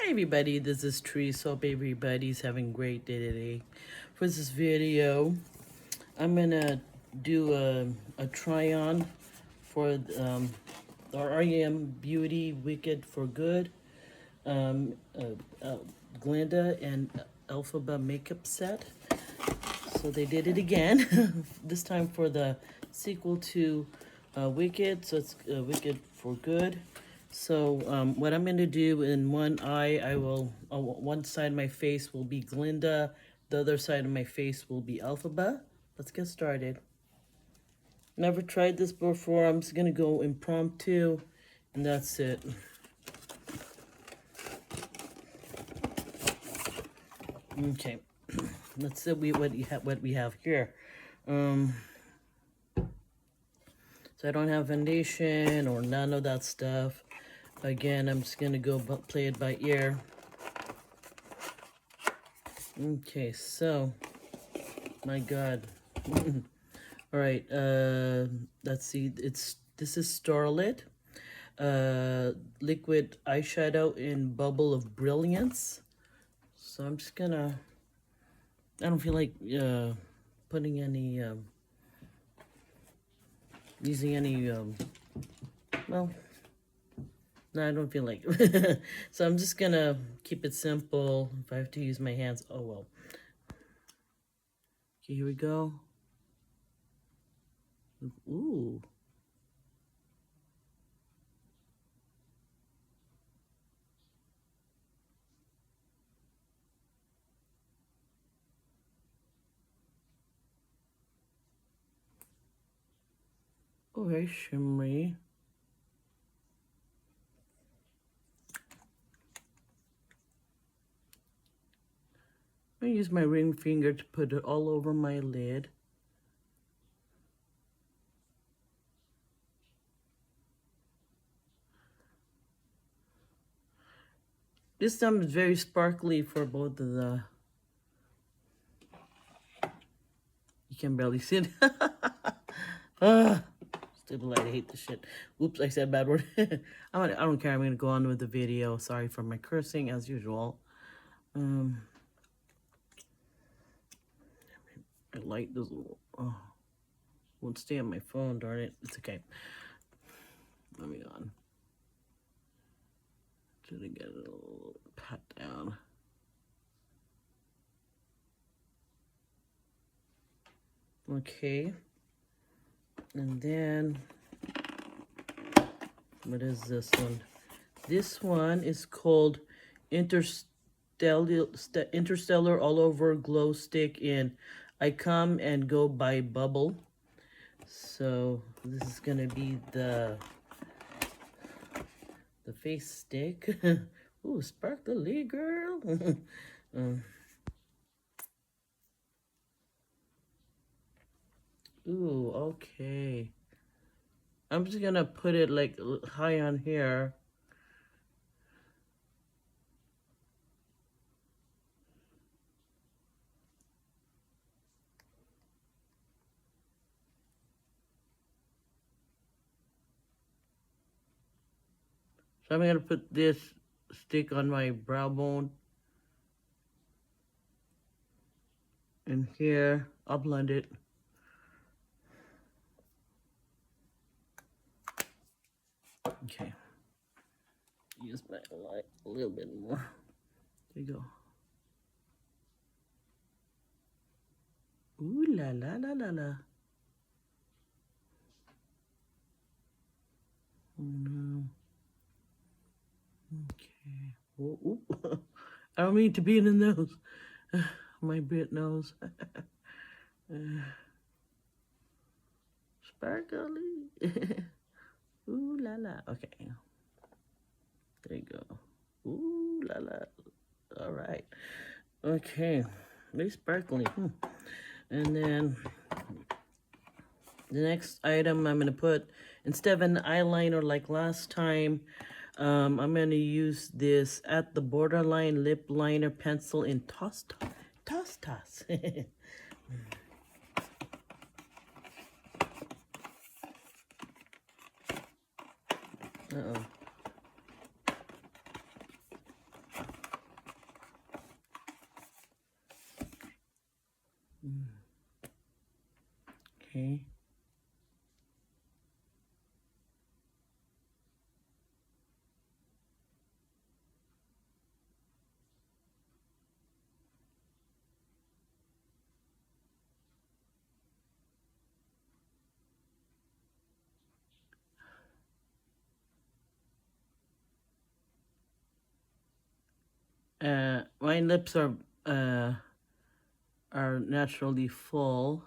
Hi everybody, this is Trees. Hope everybody's having a great day today. For this video, I'm gonna do a try-on for the R.E.M Beauty Wicked for Good, um, Glinda and Elphaba makeup set. So they did it again, this time for the sequel to Wicked, so it's Wicked for Good. So what I'm going to do in one eye, one side of my face will be Glinda, the other side of my face will be Elphaba. Let's get started. Never tried this before, I'm just going to go impromptu, and that's it. Okay, let's see what we have here. So I don't have foundation or none of that stuff. Again, I'm just gonna go play it by ear. Okay, so, my God. All right, let's see. This is Starlit, liquid eyeshadow in Bubble of Brilliance. So I'm just gonna. I don't feel like putting any, using any, well. No, I don't feel like it. So I'm just gonna keep it simple. If I have to use my hands, oh well. Okay, here we go. Ooh. Oh, very shimmery. I use my ring finger to put it all over my lid. This time is very sparkly for both of the... You can barely see it. Stupid light, I hate this shit. Oops, I said a bad word. I don't care, I'm gonna go on with the video. Sorry for my cursing, as usual. My light does won't stay on my phone, darn it. It's okay. Let me on. Try to get it a little pat down. Okay. And then, what is this one? This one is called Interstellar All Over Glow Stick in I Come and Go by Bubble. So this is gonna be the face stick. Ooh, sparkly girl. Ooh, okay. I'm just gonna put it like high on here. So I'm gonna put this stick on my brow bone. And here, I'll blend it. Okay. Use my light a little bit more. There you go. Ooh la la la la la. Oh no. Okay. Oh, ooh. I don't mean to be in the nose. My bit nose. Sparkly. Ooh la la. Okay. There you go. Ooh la la. All right. Okay. Very sparkly. And then the next item I'm going to put, instead of an eyeliner like last time, I'm going to use this At the Borderline Lip Liner Pencil in Toss Toss. Uh-oh. Okay. My lips are naturally full.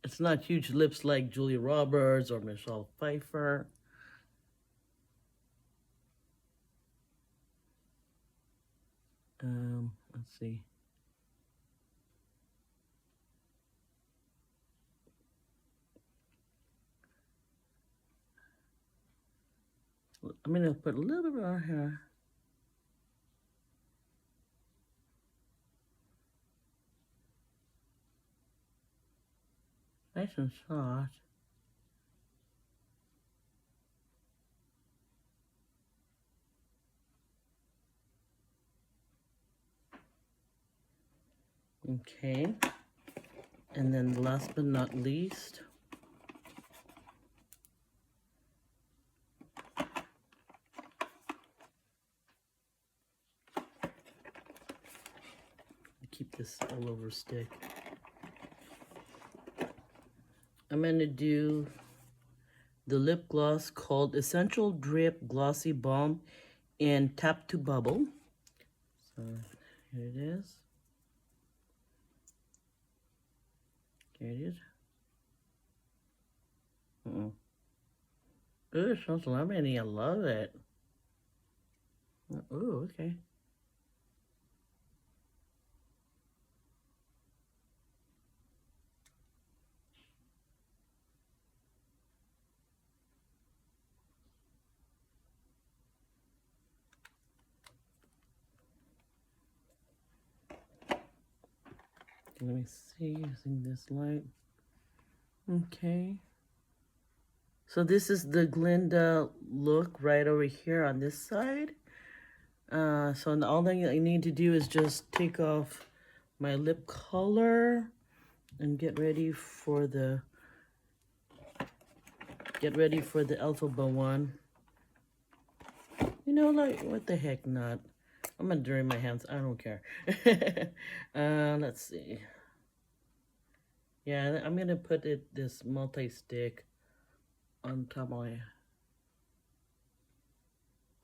It's not huge lips like Julia Roberts or Michelle Pfeiffer. Let's see. I'm gonna put a little bit more here. Nice and soft. Okay. And then last but not least, keep this all over stick. I'm gonna do the lip gloss called Essential Drip Glossy Balm in Tap to Bubble. So here it is. Here it is. Ooh, it smells lemony. I love it. Oh, okay. Let me see, using this light. Okay. So this is the Glinda look right over here on this side. So all thing I need to do is just take off my lip color and get ready for the Elphaba one. You know, like, what the heck not. I'm gonna drain my hands. I don't care. Let's see. Yeah, I'm gonna put this multi-stick on top of my...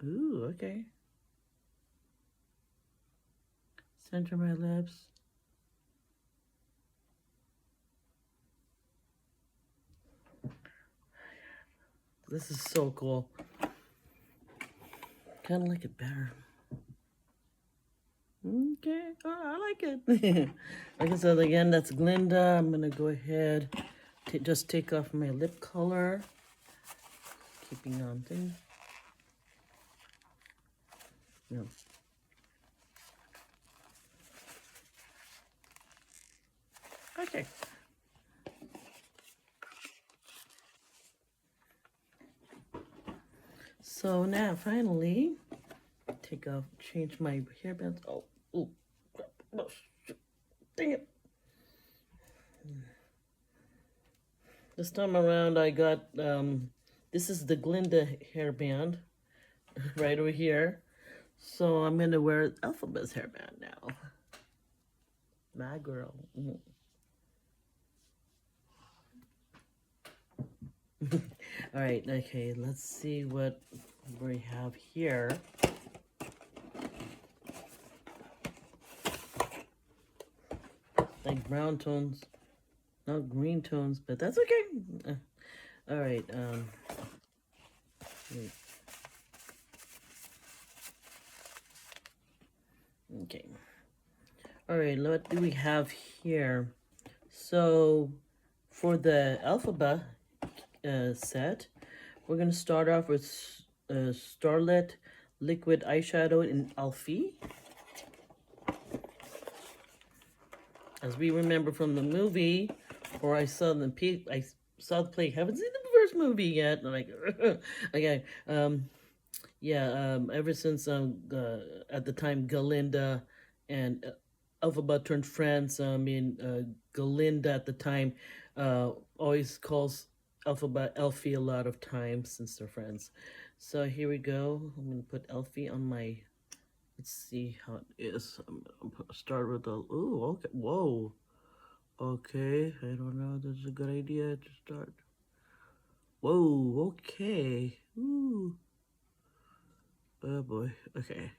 Ooh, okay. Center my lips. This is so cool. Kind of like it better. Okay, oh, I like it. Like I said, again, that's Glinda. I'm gonna go ahead, just take off my lip color. Keeping on things. No. Okay. So now, finally, change my hairbands. Oh, crap. Oh, shit. Dang it. This time around, I got, this is the Glinda hairband right over here. So I'm going to wear Elphaba's hairband now. My girl. All right, okay, let's see what we have here. Like brown tones, not green tones, but that's okay. All right, wait. Okay. All right, what do we have here? So for the Elphaba set, we're gonna start off with Starlit Liquid Eyeshadow in Alfie. As we remember from the movie, or I saw the play. Haven't seen the first movie yet. I'm like, okay. Yeah, ever since at the time Galinda and Elphaba turned friends. Galinda at the time always calls Elphaba Elfie a lot of times since they're friends. So here we go. I'm gonna put Elfie on my. Let's see how it is. I'm gonna start with the. Ooh, okay. Whoa. Okay. I don't know. This is a good idea to start. Whoa. Okay. Ooh. Oh boy. Okay.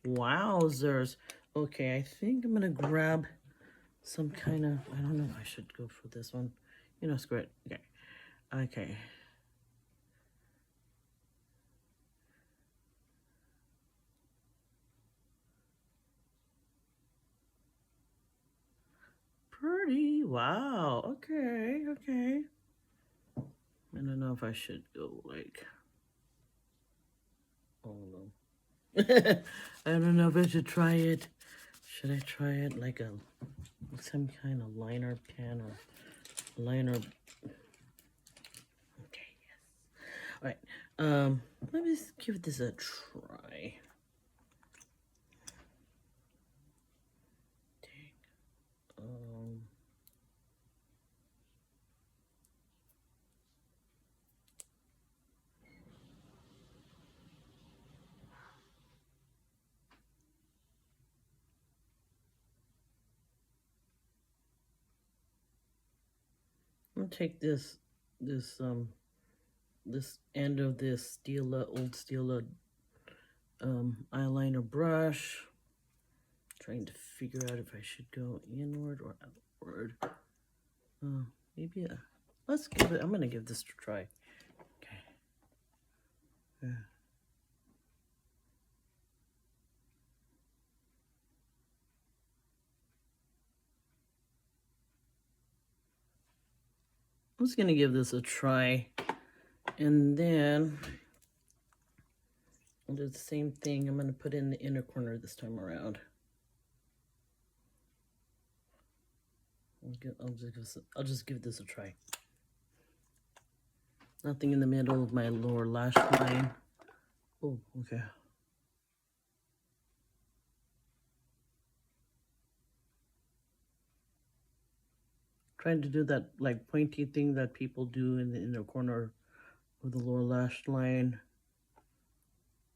Wowzers. Okay, I think I'm gonna grab some kind of, I don't know if I should go for this one. You know, screw it. Okay. Okay. Pretty. Wow. Okay. Okay. I don't know if I should go like, oh no. I don't know if I should try it. Should I try it like some kind of liner pen or liner? Okay, yes. All right. Let me give this a try. Um, I'm gonna take this end of this old Stila eyeliner brush, trying to figure out if I should go inward or outward. Maybe let's give it. I'm gonna give this a try. Okay. Yeah. I'm just gonna give this a try, and then I'll do the same thing. I'm gonna put in the inner corner this time around. I'll just give this a try. Nothing in the middle of my lower lash line. Oh, okay. Trying to do that like pointy thing that people do in the inner corner of the lower lash line.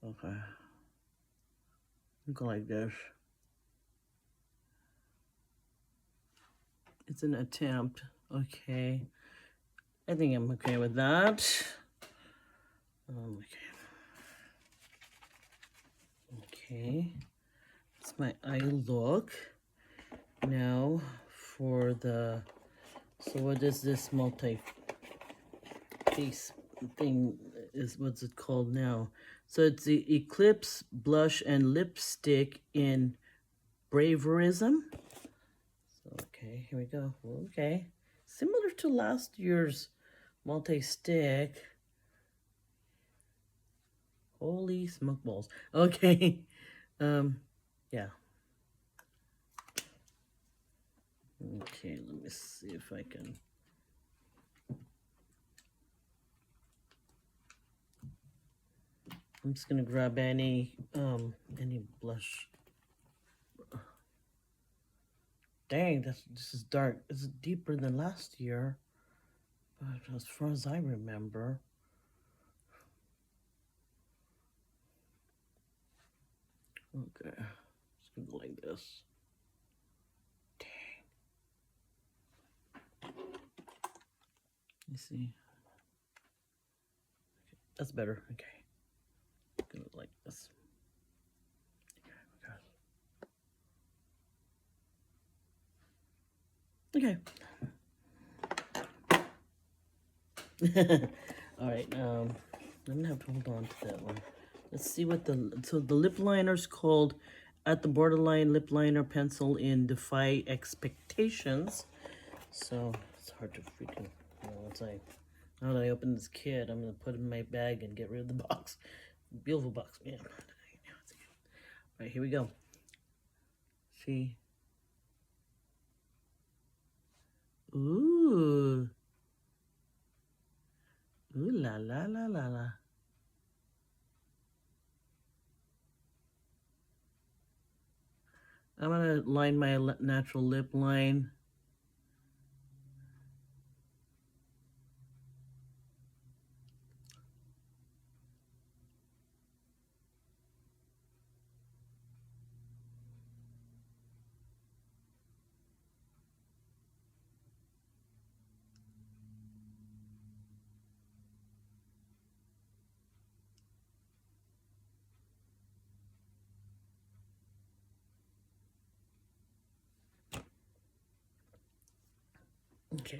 Okay. Go like this. It's an attempt. Okay. I think I'm okay with that. Okay. Okay. That's my eye look. Now for the, so what is this multi-piece thing what's it called now? So it's the Eclipse Blush and Lipstick in Braverism. So, okay, here we go. Okay. Similar to last year's multi-stick. Holy smoke balls. Okay. Yeah. Okay, let me see if I can. I'm just gonna grab any blush. Dang, this is dark. It's deeper than last year, but as far as I remember. Okay, just gonna go like this. Dang. You see, okay, that's better. Okay, gonna go like this. Okay. All right. I'm gonna have to hold on to that one. Let's see what so the lip liner's called At the Borderline Lip Liner Pencil in Defy Expectations. So it's hard to freaking, now that I open this kit, I'm gonna put it in my bag and get rid of the box. Beautiful box, man. All right, here we go. See. Ooh. to line my natural lip line. Okay.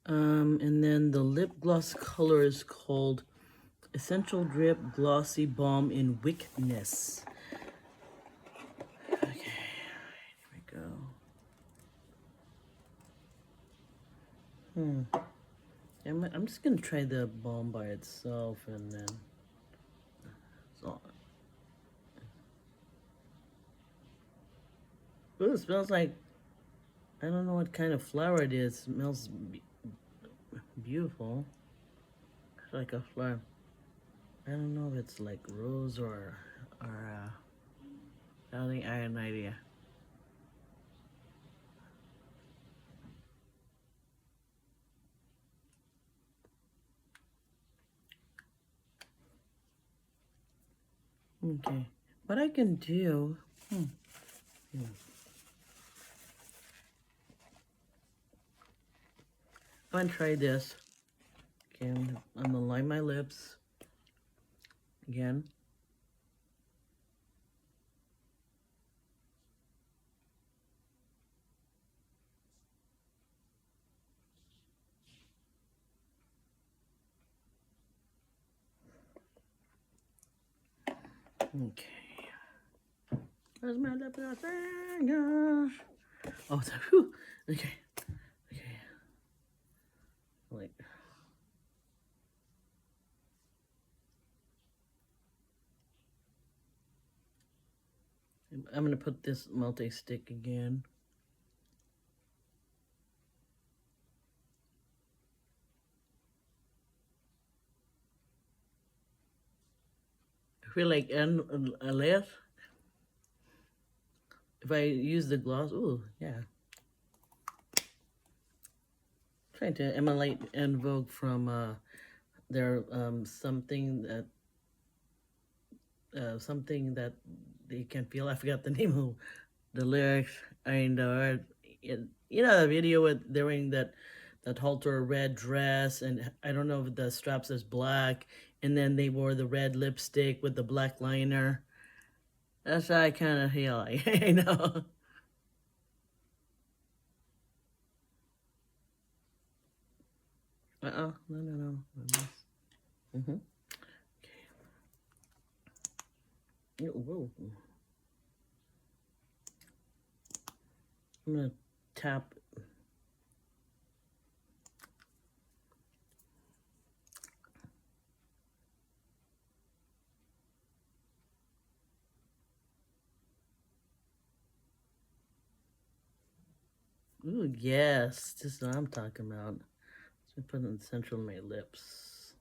And then the lip gloss color is called Essential Drip Glossy Balm in Wickedness. Okay, here we go. I'm just gonna try the balm by itself, and then so. Ooh, it smells like, I don't know what kind of flower it is. It smells beautiful. It's like a flower. I don't know if it's like rose or I don't think I have an idea. Okay, what I can do, I'm gonna try this. Okay, I'm gonna line my lips again. Okay. Where's my lip gloss? Oh, so, whew. Okay. Okay. Wait. I'm gonna put this multi-stick again. I feel like less if I use the gloss. Ooh, yeah. Trying to emulate En Vogue from their something that they can feel. I forgot the name of the lyrics. And you know the video with they're wearing that halter red dress, and I don't know if the straps is black, and then they wore the red lipstick with the black liner. That's how I kind of feel like. I know. No. Mm-hmm. Okay. Whoa. I'm gonna tap. Ooh, yes. This is what I'm talking about. So I put it in the center of my lips.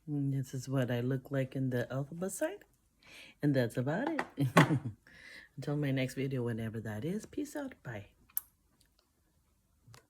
And this is what I look like in the Elphaba side. And that's about it. Until my next video, whenever that is. Peace out. Bye.